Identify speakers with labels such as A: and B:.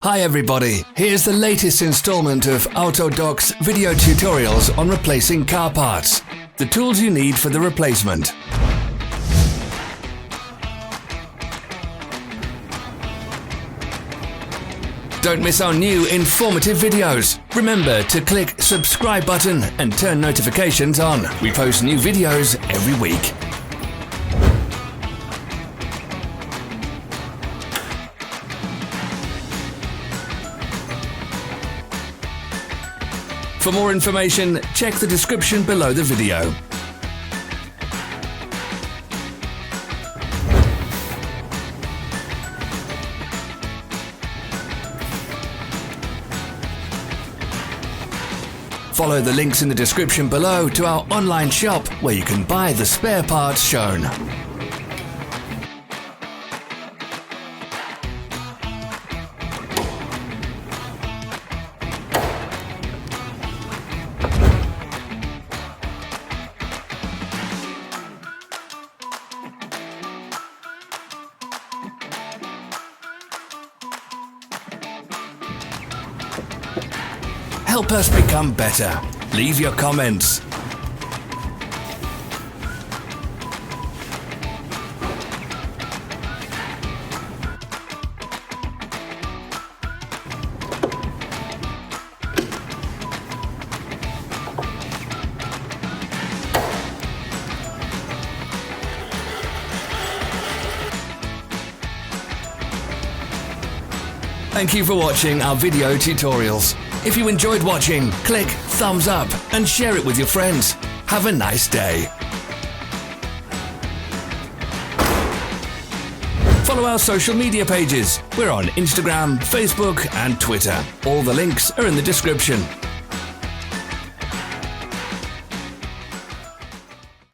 A: Hi everybody, here's the latest installment of Autodoc's video tutorials on replacing car parts. The tools you need for the replacement. Don't miss our new informative videos. Remember to click subscribe button and turn notifications on. We post new videos every week. For more information, check the description below the video. Follow the links in the description below to our online shop where you can buy the spare parts shown. Help us become better. Leave your comments. Thank you for watching our video tutorials. If you enjoyed watching, click thumbs up and share it with your friends. Have a nice day. Follow our social media pages. We're on Instagram, Facebook and Twitter. All the links are in the description.